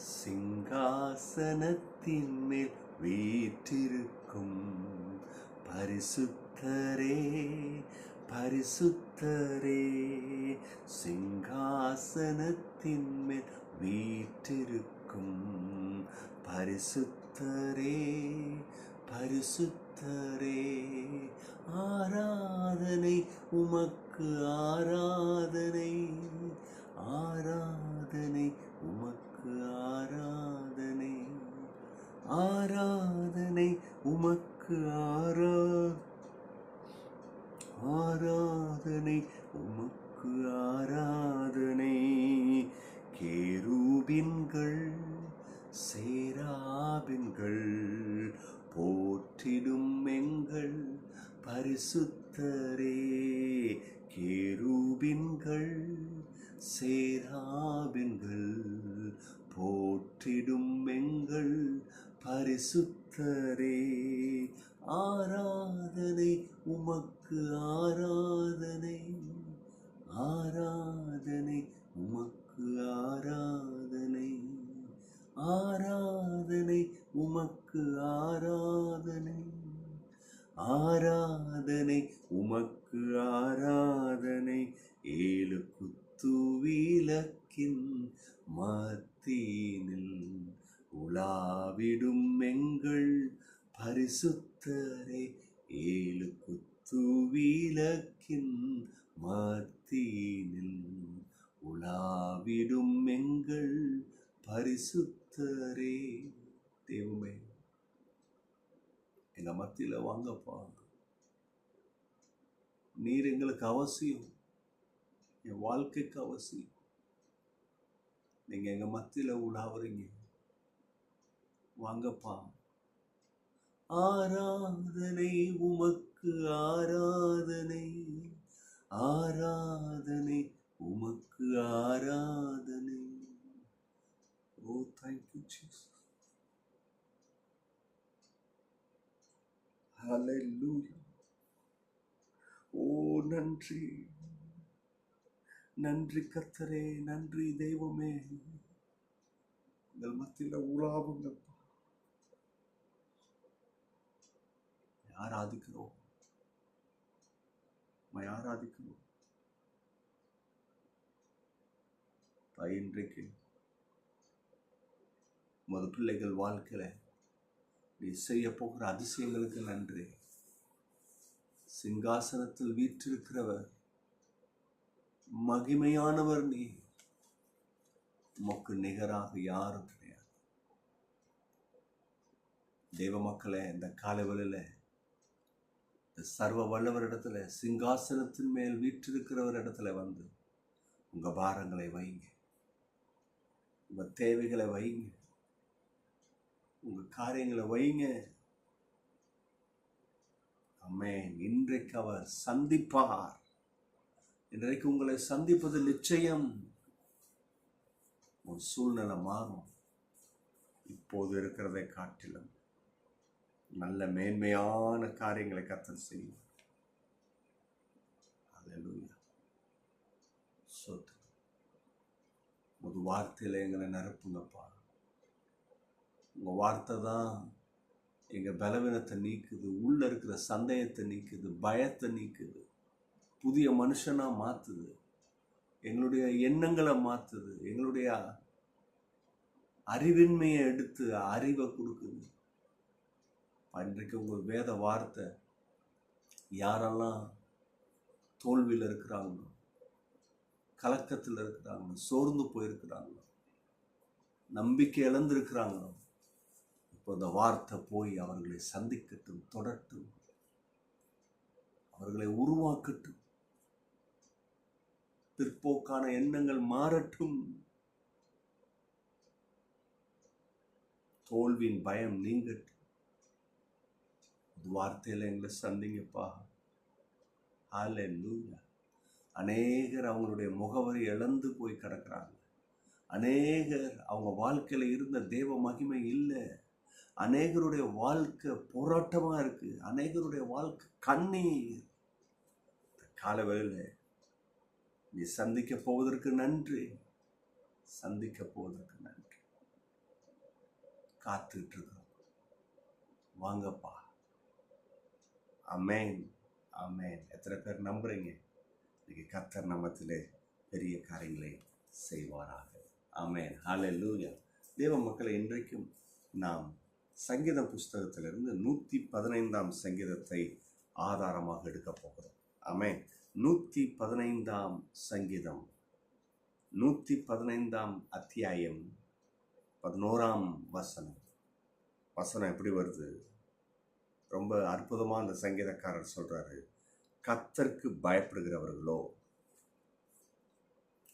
சிங்காசனத்தின் மேல் வீற்றிருக்கும் பரிசுத்தரே பரிசுத்தரே, சிங்காசனத்தின் மேல் வீற்றிருக்கும் பரிசுத்தரே பரிசுத்தரே, ஆராதனை உமக்கு ஆராதனை, ஆராதனை உமக்கு ஆராதனை, ஆராதனை உமக்கு ஆராதனை உமக்கு ஆராதனை. கேருபின்கள் சேராபின்கள் போற்றிடும் எங்கள் பரிசுத்தரே, கேருபின்கள் சேராபின்கள் போற்றிடும் எங்கள் பரிசுத்தரே, ஆராதனை உமக்கு ஆராதனை, ஆராதனை உமக்கு ஆராதனை, ஆராதனை உமக்கு ஆராதனை, ஆராதனை உமக்கு ஆராதனை. ஏழு குத்துவிளக்கின் மத்தியினில் உலாவிடும் எங்கள் பரிசுத்தரே, ஏழு குத்துவிளக்கின் மத்தியினில் உலாவிடும் எங்கள் பரிசுத்தரே. தெய்வமே, எங்க மத்தியில வாங்கப்பா, நீர் எங்களுக்கு அவசியம், என் வாழ்க்கைக்கு அவசியம். நீங்க எங்க மத்தியில உலாவுறீங்க, வாங்கப்பா. ஆராதனை உமக்கு ஆராதனை, ஆராதனை உமக்கு ஆராதனை. ஓ, தேங்க்யூ ஜீசஸ். ஹல்லேலூயா. ஓ, நன்றி நன்றி கர்த்தரே, நன்றி தெய்வமே. உங்கள் மத்தியில உலாவுங்கப்பா. ஆராதிக்கிறோம், ஆராதிக்கிறோம். இன்றைக்கு உமது பிள்ளைகள் வாழ்க்கையில நீ செய்ய போகிற அதிசயங்களுக்கு நன்றி. சிங்காசனத்தில் வீற்றிருக்கிறவர், மகிமையானவர் நீ, உமக்கு நிகராக யாரும் கிடையாது. தெய்வ மக்களே, இந்த காலைவெளியில சர்வ வல்லவர் இடத்துல, சிங்காசனத்தின் மேல் வீற்றிருக்கிறவர் இடத்துல வந்து உங்க பாரங்களை வைங்க, உங்க தேவைகளை வைங்க, உங்க காரியங்களை வைங்க. ஆமென். இன்றைக்கு அவர் சந்திப்பார். இன்றைக்கு உங்களை சந்திப்பது நிச்சயம். உன் சூழ்நிலை மாறும். இப்போது இருக்கிறதை காட்டிலும் நல்ல மேன்மையான காரியங்களை கர்த்தர் செய்யும். அல்லேலூயா. ஸ்தோத்திரம். ஒரு வார்த்தையில எங்களை நிரப்புங்கப்பா. உங்க வார்த்தை தான் எங்க பலவீனத்தை நீக்குது, உள்ள இருக்கிற சந்தேகத்தை நீக்குது, பயத்தை நீக்குது, புதிய மனுஷனா மாத்துது, எங்களுடைய எண்ணங்களை மாத்துது, எங்களுடைய அறிவின்மையை எடுத்து அறிவை கொடுக்குது. இன்றைக்கு உங்கள் வேத வார்த்தை யாரெல்லாம் தோல்வியில் இருக்கிறாங்களோ, கலக்கத்தில் இருக்கிறாங்களோ, சோர்ந்து போயிருக்கிறாங்களோ, நம்பிக்கை இழந்திருக்கிறாங்களோ, இப்போ இந்த வார்த்தை போய் அவர்களை சந்திக்கட்டும், தொடரட்டும், அவர்களை உருவாக்கட்டும், பிற்போக்கான எண்ணங்கள் மாறட்டும், தோல்வியின் பயம் நீங்கட்டும். வார்த்தையில எங்களை சந்திங்கப்பா. ஹல்லேலூயா. அநேகர் அவங்களுடைய முகவரி இழந்து போய் கிடக்கிறாங்க. அநேகர் அவங்க வாழ்க்கையில இருந்த தேவ மகிமை இல்லை. அநேகருடைய வாழ்க்கை போராட்டமா இருக்கு. அநேகருடைய வாழ்க்கை கண்ணீர். காலவேளையில நீ சந்திக்க போவதற்கு நன்றி, சந்திக்க போவதற்கு நன்றி. காத்துக்கிட்டு இருக்கிறோம். வாங்கப்பா. அமேன், அமேன். எத்தனை பேர் நம்புறீங்க? இன்னைக்கு கர்த்தர் நாமத்திலே பெரிய காரியங்களை செய்வாராக. ஆமென், ஹல்லேலூயா. தேவ மக்களை, இன்றைக்கும் நாம் சங்கீத புஸ்தகத்திலிருந்து 115ஆம் சங்கீதத்தை ஆதாரமாக எடுக்க போகிறோம். ஆமென். 115ஆம் சங்கீதம், 115ஆம் அத்தியாயம், 11ஆம் வசனம். வசனம் எப்படி வருது? ரொம்ப அற்புதமாக அந்த சங்கீதக்காரர் சொல்றாரு, கர்த்தருக்கு பயப்படுகிறவர்களோ.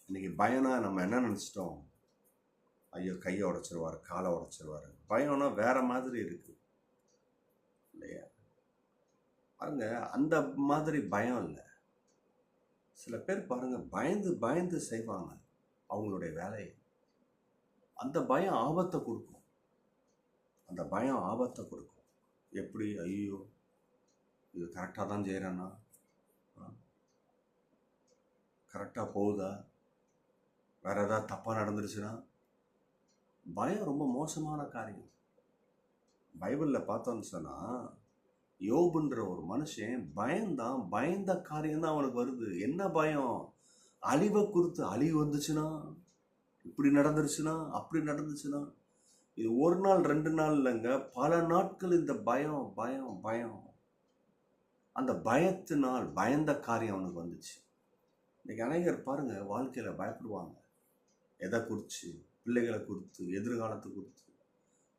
இன்னைக்கு பயனா நம்ம என்ன நினச்சிட்டோம்? ஐயோ, கையை உடைச்சிருவாரு, காலை உடைச்சிருவாரு. பயம்னா வேற மாதிரி இருக்கு இல்லையா? பாருங்க, அந்த மாதிரி பயம் இல்லை. சில பேர் பாருங்க, பயந்து பயந்து செய்வாங்க அவங்களுடைய வேலையை. அந்த பயம் ஆபத்தை கொடுக்கும். அந்த பயம் ஆபத்தை கொடுக்கும். எப்படி? ஐயோ, இது கரெக்டாக தான் செய்கிறேன்னா, கரெக்டாக போகுதா, வேற ஏதாவது தப்பாக நடந்துருச்சுன்னா. பயம் ரொம்ப மோசமான காரியம். பைபிளில் பார்த்தோன்னு சொன்னால், யோபுன்ற ஒரு மனுஷன் பயந்தான். பயந்த காரியம்தான் அவனுக்கு வருது. என்ன பயம்? அழிவை குறித்து. அழிவு வந்துச்சுன்னா, இப்படி நடந்துருச்சுன்னா, அப்படி நடந்துச்சுன்னா. இது ஒரு நாள் 2 நாள் இல்லைங்க, பல நாட்கள் இந்த பயம் பயம் பயம். அந்த பயத்தினால் பயந்த காரியம் அவனுக்கு வந்துச்சு. இன்னைக்கு அநேகர் பாருங்க, வாழ்க்கையில் பயப்படுவாங்க. எதை குறித்து? பிள்ளைகளை குறித்து, எதிர்காலத்தை குறித்து.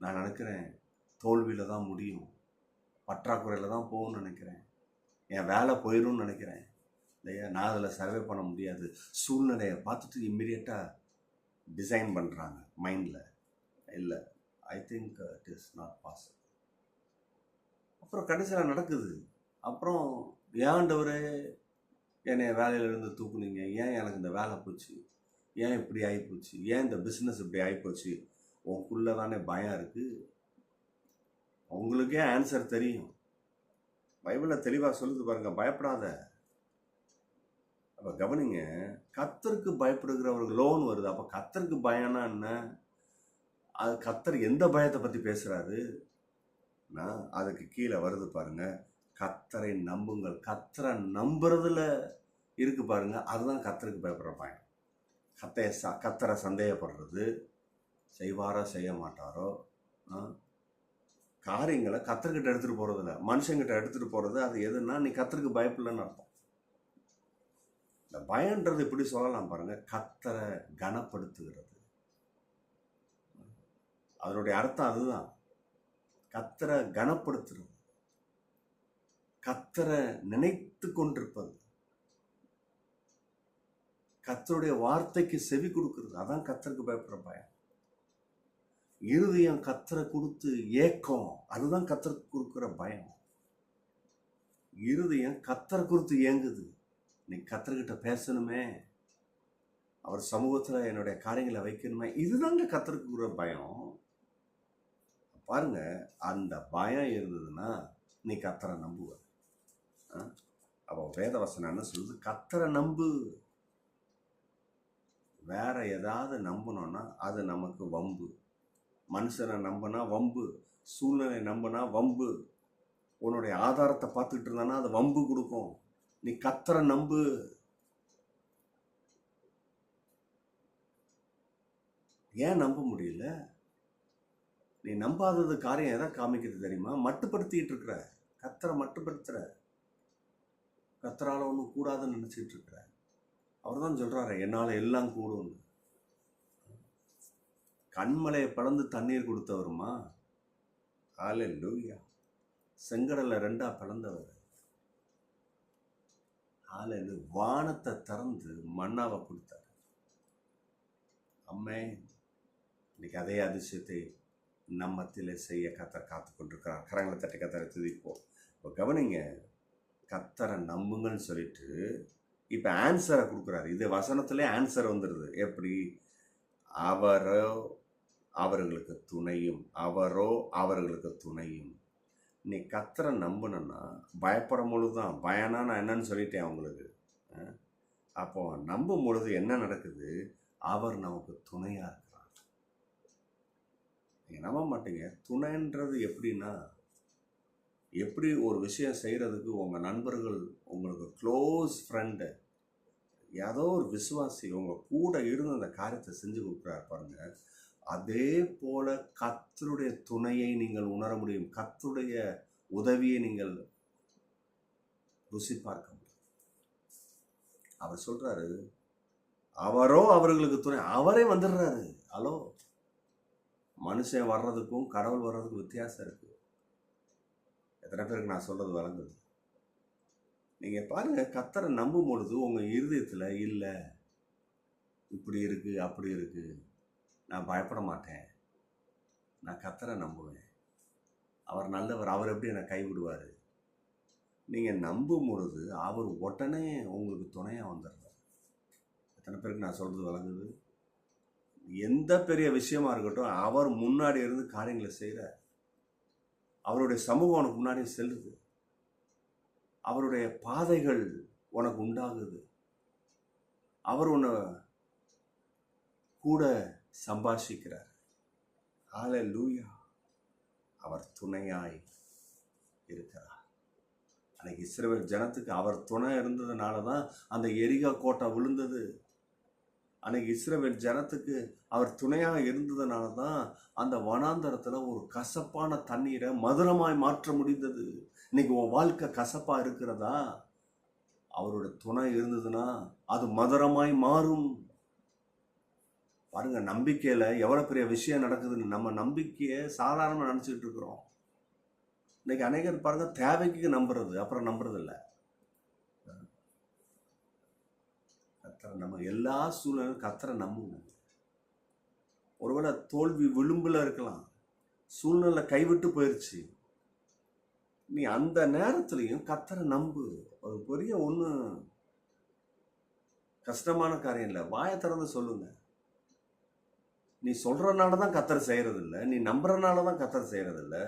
நான் நினைக்கிறேன் தோல்வியில் தான் முடியும், பற்றாக்குறையில் தான் போகும்னு நினைக்கிறேன், என் வேலை போயிடும்னு நினைக்கிறேன் இல்லையா, நான் அதில் சர்வே பண்ண முடியாது. சூழ்நிலையை பார்த்துட்டு இம்மிடியட்டாக டிசைன் பண்ணுறாங்க மைண்டில். இல்லை, I think it is not possible. அப்புறம் கடைசியில் நடக்குது. அப்புறம் ஏன்டவரே என்னை வேலையிலேருந்து தூக்குனீங்க, ஏன் எனக்கு இந்த வேலை போச்சு, ஏன் இப்படி ஆகிப்போச்சு, ஏன் இந்த பிஸ்னஸ் இப்படி ஆகிப்போச்சு? உங்களுக்குள்ளே தானே பயம் இருக்குது. உங்களுக்கே ஆன்சர் தெரியும். பைபிளில் தெளிவாக சொல்லுது பாருங்க, பயப்படாத. அப்போ கவனிங்க, கர்த்தருக்கு பயப்படுகிறவர்களோன்னு வருது. அப்போ கர்த்தருக்கு பயம்னா என்ன? அது கர்த்தர் எந்த பயத்தை பற்றி பேசுகிறாரு? அதுக்கு கீழே வருது பாருங்க, கர்த்தரை நம்புங்கள். கர்த்தரை நம்புறதுல இருக்கு பாருங்க, அதுதான் கர்த்தருக்கு பயப்படுற பயம். கர்த்தரை சந்தேகப்படுறது, செய்வாரோ செய்ய மாட்டாரோ, காரியங்களை கர்த்தர்கிட்ட எடுத்துகிட்டு போகிறதில்ல, மனுஷங்கிட்ட எடுத்துகிட்டு போகிறது. அது எதுன்னா, நீ கர்த்தருக்கு பயப்படலன்னு அர்த்தம். இந்த பயன்றது இப்படி சொல்லலாம் பாருங்க, கர்த்தரை கனப்படுத்துகிறது. அதனுடைய அர்த்தம் அதுதான். கர்த்தரை கனப்படுத்துறது, கர்த்தரை நினைத்து கொண்டிருப்பது, கர்த்தருடைய வார்த்தைக்கு செவி கொடுக்கிறது. அதான் கர்த்தருக்கு பயப்படுற பயம். இருதயம் கர்த்தரை கொடுத்து ஏக்கம், அதுதான் கர்த்தருக்கு கொடுக்குற பயம். இருதயம் கர்த்தரை குறித்து ஏங்குது. நீ கர்த்தர்கிட்ட பேசணுமே, அவர் சமூகத்தில் என்னுடைய காரியங்களை வைக்கணுமே, இதுதாங்க கர்த்தருக்கு கொடுக்குற பயம். பாருங்க, அந்த பயம் இருந்ததுன்னா நீ கர்த்தரை நம்புவ. அப்போ வேதவசனம் என்ன சொல்லுது? கர்த்தரை நம்பு. வேற ஏதாவது நம்பணும்னா அது நமக்கு வம்பு. மனுஷனை நம்பினா வம்பு, சூழ்நிலை நம்பினா வம்பு, உன்னுடைய ஆதாரத்தை பார்த்துக்கிட்டு இருந்தானா அது வம்பு கொடுக்கும். நீ கர்த்தரை நம்பு. ஏன் நம்ப முடியல? நீ நம்பாதது காரியம் எதை காமிக்கிறது தெரியுமா? மட்டுப்படுத்திக்கிட்டு இருக்கிற, கர்த்தரை மட்டுப்படுத்துற, கர்த்தரால ஒன்றும் கூடாதுன்னு நினைச்சிட்டு இருக்கிற. அவர் தான் சொல்றாரு, என்னால் எல்லாம் கூடும். கண்மலையை பிளந்து தண்ணீர் கொடுத்தவருமா? ஹல்லேலூயா. செங்கடலை 2ஆ பிளந்தவர். ஹல்லேலூயா. வானத்தை திறந்து மன்னாவை கொடுத்தார். அம்மே, இன்னைக்கு அதே அதிசயத்தை நம்ம மத்தியிலே செய்ய கர்த்தர் காத்து கொண்டிருக்கிறார். கரங்களை தட்டி கர்த்தரை துதிப்போம். இப்போ கவனிங்க, கர்த்தரை நம்புங்கன்னு சொல்லிட்டு இப்போ ஆன்சரை கொடுக்குறாரு. இது வசனத்திலே ஆன்சர் வந்துடுது. எப்படி? அவரோ அவர்களுக்கு துணையும், அவரோ அவர்களுக்கு துணையும். நீ கர்த்தரை நம்பணுன்னா பயப்படும் பொழுது தான். பயனா நான் என்னன்னு சொல்லிட்டேன் அவங்களுக்கு. அப்போ நம்பும் பொழுது என்ன நடக்குது? அவர் நமக்கு துணையாக இருக்கிறார். நீங்கள் நம்ப மாட்டீங்க. துணைன்றது எப்படின்னா, எப்படி ஒரு விஷயம் செய்கிறதுக்கு உங்கள் நண்பர்கள், உங்களுக்கு க்ளோஸ் ஃப்ரெண்டு, ஏதோ ஒரு விசுவாசி உங்கள் கூட இருந்து அந்த காரியத்தை செஞ்சு கொடுக்குறாரு பாருங்க. அதே போல கர்த்தருடைய துணையை நீங்கள் உணர முடியும். கர்த்தருடைய உதவியை நீங்கள் ருசி பார்க்க முடியும். அவர் சொல்றாரு, அவரோ அவர்களுக்கு துணை. அவரே வந்துடுறாரு. ஹலோ, மனுஷன் வர்றதுக்கும் கடவுள் வர்றதுக்கும் வித்தியாசம் இருக்கு. எத்தனை பேருக்கு நான் சொல்றது வழங்குது? நீங்க பாருங்க, கர்த்தரை நம்பும் பொழுது உங்க இருதயத்துல இல்ல இப்படி இருக்கு அப்படி இருக்கு, நான் பயப்பட மாட்டேன், நான் கர்த்தரை நம்புவேன், அவர் நல்லவர், அவர் எப்படி என்னை கைவிடுவாரு. நீங்க நம்பும் பொழுது அவர் உடனே உங்களுக்கு துணையா வந்துடுறாரு. எத்தனை பேருக்கு நான் சொல்றது வழங்குது? எந்த பெரிய விஷயமா இருக்கட்டும், அவர் முன்னாடி இருந்து காரியங்களை செய்கிறார். அவருடைய சமூகம் உனக்கு முன்னாடி செல்லுது. அவருடைய பாதைகள் உனக்கு உண்டாகுது. அவர் உன்னை கூட சம்பாஷிக்கிறார். ஹல்லேலூயா. அவர் துணையாய் இருக்கிறார். அன்னைக்கு இஸ்ரவேல் ஜனத்துக்கு அவர் துணை இருந்ததுனால தான் அந்த எரிகோ கோட்டை விழுந்தது. அன்னைக்கு இஸ்ரவேல் ஜனத்துக்கு அவர் துணையாக இருந்ததுனால தான் அந்த வனாந்தரத்தில் ஒரு கசப்பான தண்ணீரை மதுரமாய் மாற்ற முடிந்தது. இன்னைக்கு உன் வாழ்க்கை கசப்பா இருக்கிறதா? அவரோட துணை இருந்ததுன்னா அது மதுரமாய் மாறும். பாருங்க, நம்பிக்கையில எவ்வளவு பெரிய விஷயம் நடக்குதுன்னு. நம்ம நம்பிக்கையை சாதாரணமா நினைச்சுட்டு இருக்கிறோம். இன்னைக்கு அநேகர் பாருங்க, தேவைக்கு நம்புறது, அப்புறம் நம்புறது இல்லை. கர்த்தரை நம்ம எல்லா சூழ்நிலையும் கர்த்தரை நம்புவோம். ஒருவேளை தோல்வி விளிம்புல இருக்கலாம், சூழ்நிலை கைவிட்டு போயிருச்சு, நீ அந்த நேரத்திலையும் கர்த்தரை நம்பு. ஒரு பெரிய ஒண்ணு கஷ்டமான காரியம் இல்லை. வாயை திறந்து சொல்லுங்க. நீ சொல்றதுனால தான் கர்த்தர் செய்யறது இல்லை, நீ நம்புறதுனால தான் கர்த்தர் செய்யறது இல்லை,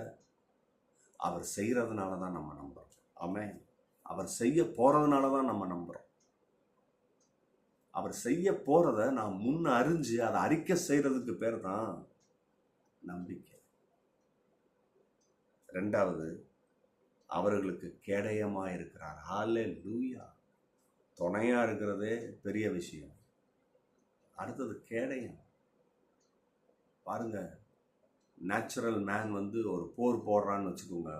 அவர் செய்யறதுனால தான் நம்ம நம்புறோம். ஆமென். அவர் செய்ய போறதுனால தான் நம்ம நம்புறோம். அவர் செய்ய போறத நான் முன்ன அறிஞ்சு அதை அறிக்கை செய்யறதுக்கு பேர் தான் நம்பிக்கை. ரெண்டாவது, அவர்களுக்கு கேடயமா இருக்கிறார். ஹல்லேலூயா. துணையா இருக்கிறதே பெரிய விஷயம். அடுத்தது கேடயம். பாருங்க, நேச்சுரல் மேன் ஒரு போர் போடுறான்னு வச்சுக்கோங்க,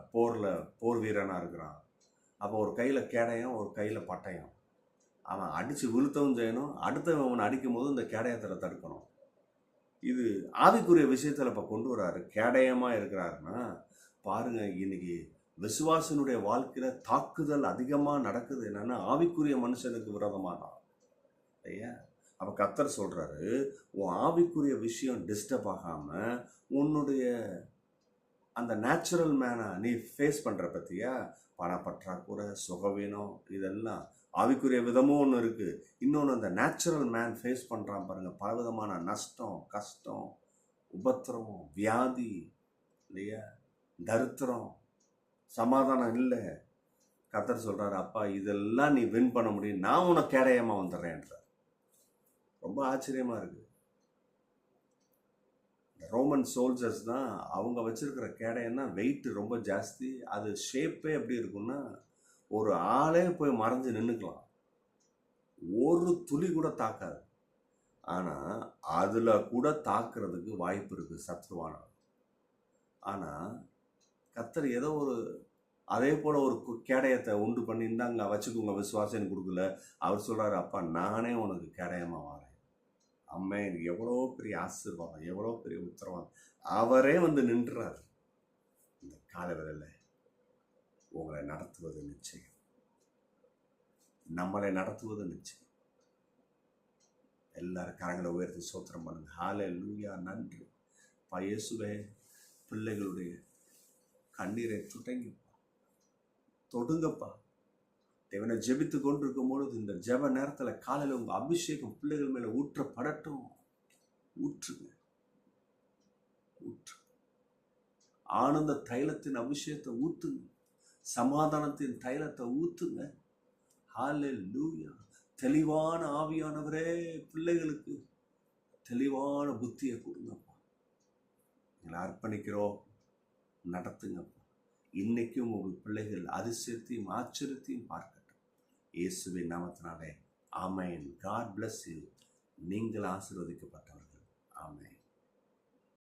போர் வீரனா இருக்கிறான். அப்போ ஒரு கையில கேடயம், ஒரு கையில பட்டயம். அவன் அடிச்சு விழுத்தவும் செய்யணும், அடுத்தவன் அவனை அடிக்கும் போது இந்த கேடயத்தில் தடுக்கணும். இது ஆவிக்குரிய விஷயத்துல இப்ப கொண்டு வராரு. கேடயமா இருக்கிறாருன்னா பாருங்க, இன்னைக்கு விசுவாசனுடைய வாழ்க்கையில தாக்குதல் அதிகமா நடக்குது. என்னன்னா, ஆவிக்குரிய மனுஷனுக்கு விரோதமா தான். ஐயா, அப்ப கர்த்தர் சொல்றாரு, உன் ஆவிக்குரிய விஷயம் டிஸ்டர்ப் ஆகாம உன்னுடைய அந்த நேச்சுரல் மேனை நீ ஃபேஸ் பண்ற பத்தியா, பணப்பற்றாக்குறை, சுகவீனம், இதெல்லாம் ஆவிக்குரிய விதமும் ஒன்று இருக்கு. இன்னொன்று, அந்த நேச்சுரல் மேன் ஃபேஸ் பண்றான் பாருங்க, பலவிதமான நஷ்டம், கஷ்டம், உபத்திரவம், வியாதி, இல்லையா, தரித்திரம், சமாதானம் இல்லை. கர்த்தர் சொல்றாரு, அப்பா இதெல்லாம் நீ வின் பண்ண முடியும், நான் உனக்கு கேடயமா வந்துடுறேன்ற. ரொம்ப ஆச்சரியமா இருக்கு. ரோமன் சோல்ஜர்ஸ் தான் அவங்க வச்சிருக்கிற கேடயம்னா வெயிட் ரொம்ப ஜாஸ்தி. அது ஷேப்பே எப்படி இருக்குன்னா, ஒரு ஆளே போய் மறைஞ்சு நின்றுக்கலாம், ஒரு துளி கூட தாக்காது. ஆனா அதுல கூட தாக்குறதுக்கு வாய்ப்பு இருக்கு சத்ருவான. ஆனா கர்த்தர் ஏதோ அதே போல ஒரு கேடயத்தை உண்டு பண்ணி, இந்தாங்க வச்சுக்கோங்க விசுவாசம் கொடுக்கல. அவர் சொல்றாரு, அப்பா நானே உனக்கு கேடயமா வரேன். அம்மே, எனக்கு எவ்வளோ பெரிய ஆசீர்வாதம், எவ்வளோ பெரிய உத்தரவாதம். அவரே நின்றுறாரு. இந்த காலவேளையில உங்களை நடத்துவது நிச்சயம், நம்மளை நடத்துவது நிச்சயம். எல்லாரும் கரங்களை உயர்த்தி சோத்திரம் பண்ணுங்க. ஹல்லேலூயா. நன்றி பா இயேசுவே. பிள்ளைகளுடைய கண்ணீரை தொடுங்கப்பா. தேவனை ஜெபித்து கொண்டிருக்கும் பொழுது இந்த ஜெப நேரத்துல காலையில உங்க அபிஷேகம் பிள்ளைகள் மேல ஊற்றப்படட்டும். ஊற்றுங்க, ஊற்று. ஆனந்த தைலத்தின் அபிஷேகத்தை ஊத்துங்க, சமாதானத்தின் தைலத்தை ஊத்துங்க. ஹல்லேலூயா. தெளிவான ஆவியானவரே, பிள்ளைகளுக்கு தெளிவான புத்தியை கொடுங்கப்பா. எங்களை அர்ப்பணிக்கிறோம், நடத்துங்க. இன்னைக்கும் உங்கள் பிள்ளைகள் அதிசயத்தையும் ஆச்சரியத்தையும் பார்க்கட்டும். இயேசுவின் நாமத்தினாலே ஆமென். God bless you. நீங்கள் ஆசீர்வதிக்கப்பட்டவர்கள். ஆமென்.